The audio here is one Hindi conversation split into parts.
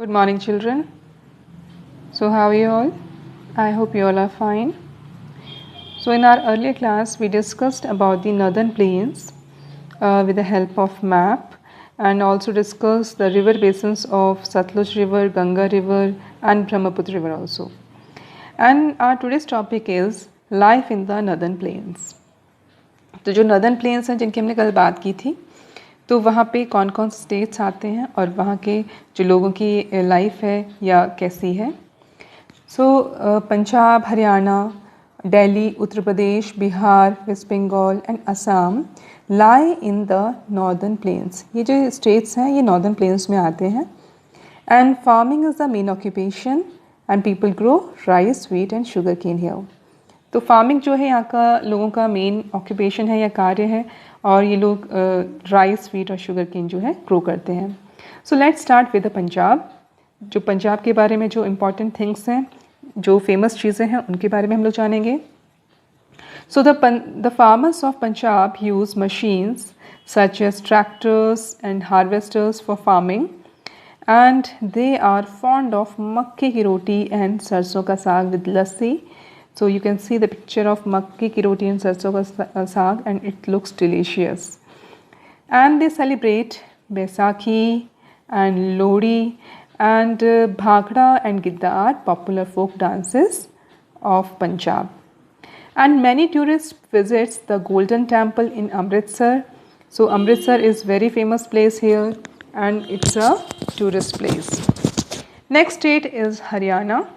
Good morning, children. So, how are you all? I hope you all are fine. So, in our earlier class, we discussed about the northern plains with the help of map, and also discussed the river basins of Satluj River, Ganga River, and Brahmaputra River also. And our today's topic is life in the northern plains. तो जो नॉर्दर्न प्लेन्स हैं जिनकी हमने कल बात की थी, तो वहाँ पे कौन कौन स्टेट्स आते हैं और वहाँ के जो लोगों की लाइफ है या कैसी है. So Punjab, Haryana, Delhi, Uttar Pradesh, Bihar, West Bengal and Assam lie in the northern plains. ये जो स्टेट्स हैं ये नॉर्दर्न प्लेन्स में आते हैं. And farming is the main occupation and people grow rice, wheat and sugarcane here. तो फार्मिंग जो है यहाँ का लोगों का मेन ऑक्यूपेशन है या कार्य है, और ये लोग राइस, व्हीट और शुगर केन जो है ग्रो करते हैं. So let's start with the Punjab. जो पंजाब के बारे में जो इम्पॉर्टेंट थिंग्स हैं, जो फेमस चीज़ें हैं, उनके बारे में हम लोग जानेंगे. So the farmers of Punjab use machines such as tractors and harvesters for farming, and they are fond of makke ki roti and sarson ka saag with lassi. So you can see the picture of makke ki roti and sarson ka saag, and it looks delicious. And they celebrate Baisakhi and Lodi, and Bhangra and Gidda are popular folk dances of Punjab. And many tourists visits the Golden Temple in Amritsar. So Amritsar is very famous place here, and it's a tourist place. Next state is Haryana.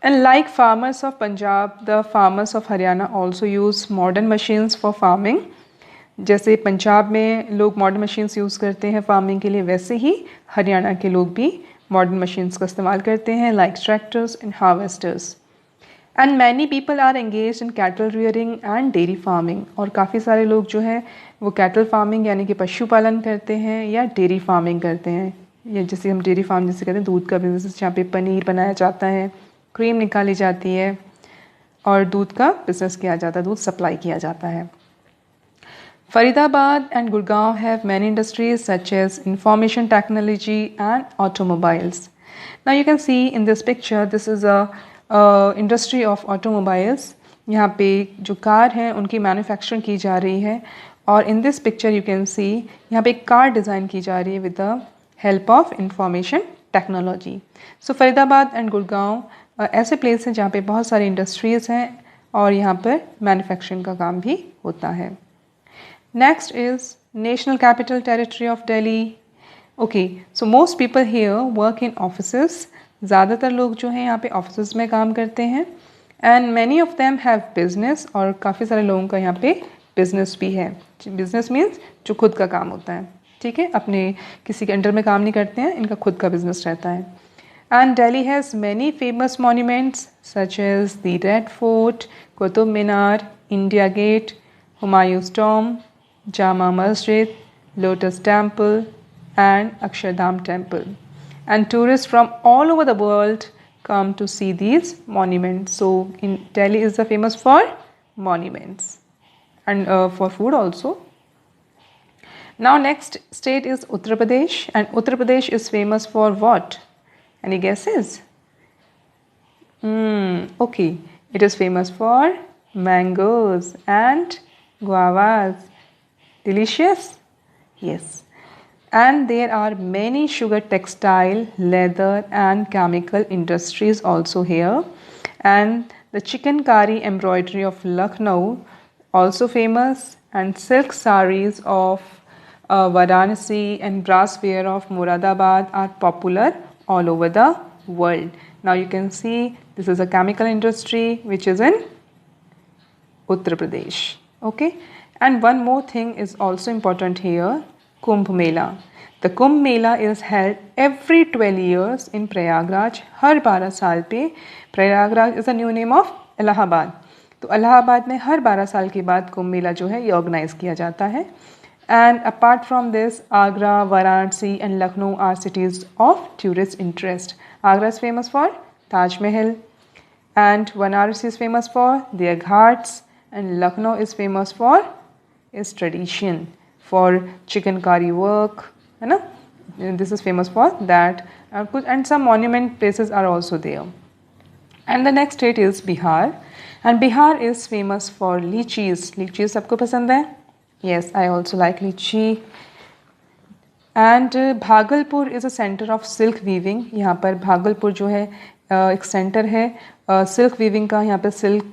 And like farmers of Punjab, the farmers of Haryana also use modern machines for farming. जैसे पंजाब में लोग मॉडर्न मशीन्स यूज़ करते हैं फार्मिंग के लिए, वैसे ही हरियाणा के लोग भी मॉडर्न मशीन्स का इस्तेमाल करते हैं, like tractors and harvesters. And many people are engage in cattle rearing and dairy farming. और काफ़ी सारे लोग जो है वो कैटल फार्मिंग यानी कि पशुपालन करते हैं या डेयरी फार्मिंग करते हैं, या जिसे हम डेयरी फार्म जिसे कहते हैं दूध का बिजनेस, जहाँ पे पनीर बनाया जाता है, क्रीम निकाली जाती है और दूध का बिजनेस किया जाता है, दूध सप्लाई किया जाता है. Faridabad and Gurgaon have many industries such as information technology and automobiles. Now you can see in this picture, this is a industry of automobiles. यहाँ पे जो कार हैं उनकी मैन्युफैक्चरिंग की जा रही है, और इन दिस पिक्चर यू कैन सी यहाँ पे एक कार डिज़ाइन की जा रही है with the help of information technology. So Faridabad and Gurgaon ऐसे प्लेस हैं जहाँ पे बहुत सारी इंडस्ट्रीज़ हैं और यहाँ पर मैन्युफैक्चरिंग का काम भी होता है. Next is national capital territory of Delhi. Okay, so most people here work in offices. ज़्यादातर लोग जो हैं यहाँ पे ऑफिसेस में काम करते हैं. And many of them have business, और काफ़ी सारे लोगों का यहाँ पे बिजनेस भी है. बिजनेस मीन्स जो खुद का काम होता है, ठीक है, अपने किसी के अंडर में काम नहीं करते हैं, इनका खुद का बिजनेस रहता है. And Delhi has many famous monuments such as the Red Fort, Qutub Minar, India Gate, Humayun's Tomb, Jama Masjid, Lotus Temple and Akshardham Temple. And tourists from all over the world come to see these monuments. So in Delhi is famous for monuments and for food also. Now next state is Uttar Pradesh, and Uttar Pradesh is famous for what? Any guesses? Okay, it is famous for mangoes and guavas. Delicious? Yes. And there are many sugar, textile, leather and chemical industries also here. And the chikankari embroidery of Lucknow also famous, and silk saris of Varanasi and brassware of Moradabad are popular all over the world. Now you can see this is a chemical industry which is in Uttar Pradesh. Okay, and one more thing is also important here, Kumbh Mela. The Kumbh Mela is held every 12 years in Prayagraj. हर 12 साल पे, Prayagraj is a new name of Allahabad. तो इलाहाबाद में हर 12 साल के बाद कुंभ मेला जो है ये ऑर्गेनाइज किया जाता है. And apart from this, Agra, Varanasi and Lucknow are cities of tourist interest. Agra is famous for Taj Mahal, and Varanasi is famous for their ghats, and Lucknow is famous for its tradition, for chikankari work, है ना, this is famous for that. And some monument places are also there. And the next state is Bihar, and Bihar is famous for lychees. Lychees सबको पसंद है? Yes, I also like lychee. And Bhagalpur is a center of silk weaving. यहाँ पर भागलपुर जो है एक सेंटर है सिल्क वीविंग का. यहाँ पर सिल्क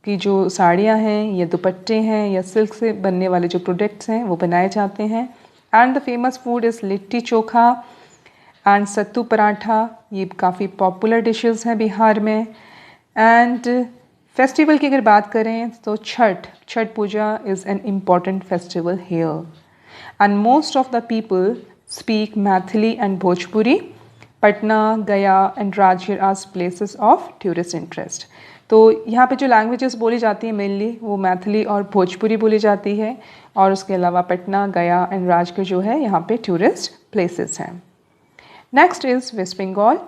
की जो साड़ियाँ हैं या दुपट्टे हैं या सिल्क से बनने वाले जो प्रोडक्ट्स हैं वो बनाए जाते हैं. And the famous food is litti chokha and sattu paratha. ये काफ़ी पॉपुलर डिशेस हैं बिहार में. एंड फेस्टिवल की अगर बात करें तो Chhath Puja is an important festival here. And most of the people speak Maithili and Bhojpuri. Patna, Gaya and Rajgir are places of tourist interest. तो यहाँ पे जो लैंग्वेजेस बोली जाती हैं मेनली वो मैथिली और भोजपुरी बोली जाती है. और उसके अलावा पटना, गया एंड राजगीर जो है यहाँ पे टूरिस्ट प्लेसेस हैं. Next is West Bengal.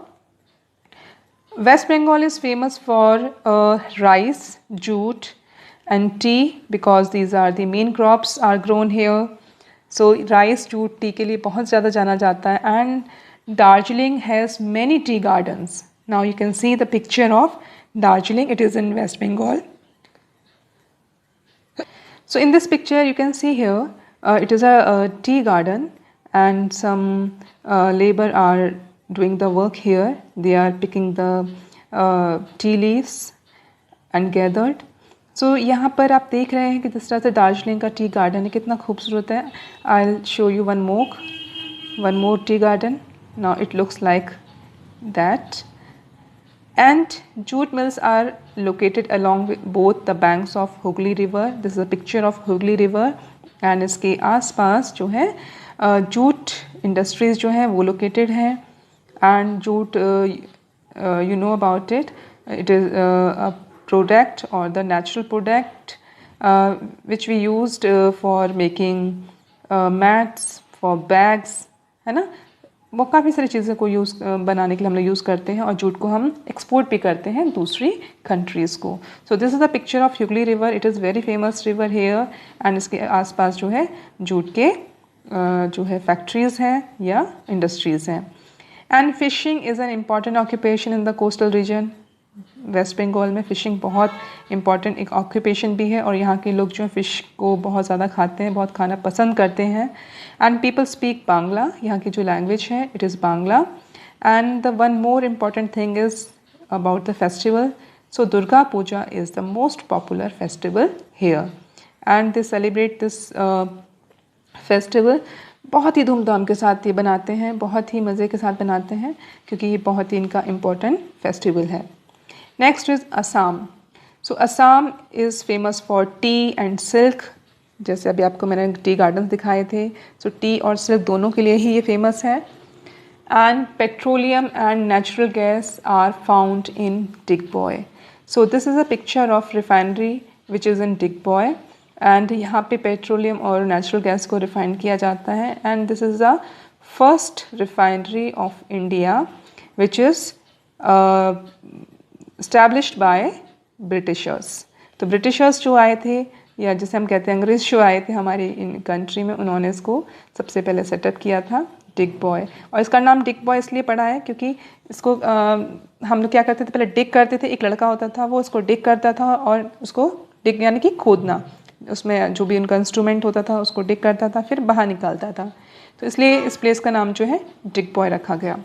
West Bengal is famous for rice, jute and tea because these are the main crops are grown here. So rice, jute, tea के लिए बहुत ज़्यादा जाना जाता है. And Darjeeling has many tea gardens. Now you can see the picture of Darjeeling. It is in West Bengal. So in this picture you can see here it is a tea garden and some labor are doing the work here. They are picking the tea leaves and gathered. So यहाँ पर आप देख रहे हैं कि जिस तरह से दार्जिलिंग का टी गार्डन है कितना खूबसूरत है. I'll show you one more tea garden. Now it looks like that. And jute mills are located along with both the banks of Hooghly River. This is a picture of Hooghly River. And इसके आसपास जो है जूट इंडस्ट्रीज़ जो हैं वो लोकेटेड हैं. And jute you know about it. It is a product or the natural product which we used for making mats, for bags, है ना. वो काफ़ी सारी चीज़ों को बनाने के लिए हम लोग यूज़ करते हैं और जूट को हम एक्सपोर्ट भी करते हैं दूसरी कंट्रीज़ को. So this is the picture of Hooghly river. It is very famous river here. And इसके आसपास जो है जूट के जो है फैक्ट्रीज़ हैं या इंडस्ट्रीज़ हैं. And fishing is an important occupation in the coastal region. West Bengal में फ़िशिंग बहुत इम्पॉर्टेंट एक ऑक्यूपेशन भी है और यहाँ के लोग जो है फ़िश को बहुत ज़्यादा खाते हैं, बहुत खाना पसंद करते हैं. And people speak Bangla. यहाँ की जो लैंग्वेज है it is Bangla. And the one more important thing is about the festival. So Durga Puja is the most popular festival here. And they celebrate this festival बहुत ही धूमधाम के साथ ये बनाते हैं, बहुत ही मज़े के साथ बनाते हैं क्योंकि ये बहुत ही इनका इम्पॉर्टेंट फेस्टिवल है. Next is Assam. So Assam is famous for tea and silk. जैसे अभी आपको मैंने टी गार्डन्स दिखाए थे. सो टी और सिल्क दोनों के लिए ही ये फेमस है. And petroleum and natural gas are found in Digboi. So this is a picture of refinery which is in Digboi. And यहाँ पे पेट्रोलियम और नेचुरल गैस को रिफाइन किया जाता है. And this is the first refinery of India which is established by Britishers. तो ब्रिटिशर्स जो आए थे या जिसे हम कहते हैं अंग्रेज़ जो आए थे हमारी इन कंट्री में, उन्होंने इसको सबसे पहले सेटअप किया था डिगबॉय. और इसका नाम डिगबॉय इसलिए पड़ा है क्योंकि इसको हम लोग क्या करते थे, पहले डिग करते थे. एक लड़का होता था वो उसको डिग करता था और उसको डिग यानी कि खोदना, उसमें जो भी उनका इंस्ट्रूमेंट होता था उसको डिग करता था फिर बाहर निकालता था. तो इसलिए इस प्लेस का नाम जो है डिगबॉय रखा गया.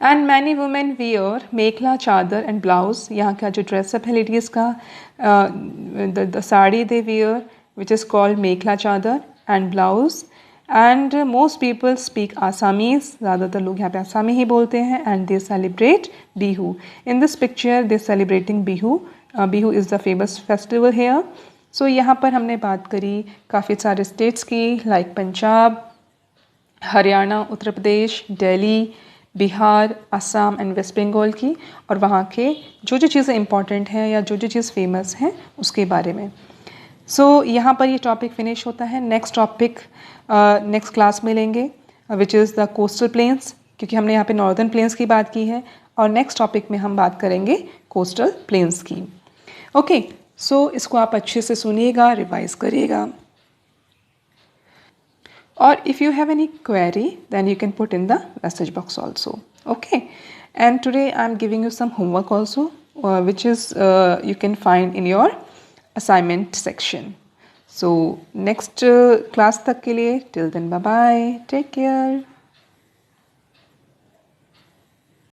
And many women wear mekhela chador and blouse. यहाँ का जो ड्रेसअप है लेडीज़ का, the sari they wear which is called mekhela chador and blouse. And most people speak Assamese. ज़्यादातर लोग यहाँ पे आसामी ही बोलते हैं. And they celebrate Bihu. In this picture they celebrating Bihu. Bihu is the famous festival here. So यहाँ पर हमने बात करी काफ़ी सारे स्टेट्स की like Punjab, Haryana, Uttar Pradesh, Delhi, Bihar, Assam and West Bengal की, और वहाँ के जो चीज़ें इंपॉर्टेंट हैं या जो चीज़ फेमस हैं उसके बारे में. सो यहाँ पर ये टॉपिक फिनिश होता है. नेक्स्ट टॉपिक नेक्स्ट क्लास में लेंगे which is the coastal planes, क्योंकि हमने यहाँ पे नॉर्दर्न प्लेन्स की बात की है और नेक्स्ट टॉपिक में हम बात करेंगे कोस्टल प्लेन्स की. ओके, सो इसको आप अच्छे से सुनिएगा, रिवाइज करिएगा. or if you have any query, then you can put in the message box also. Okay, and today I'm giving you some homework also, which is you can find in your assignment section. So next class tak ke liye, till then bye bye, take care.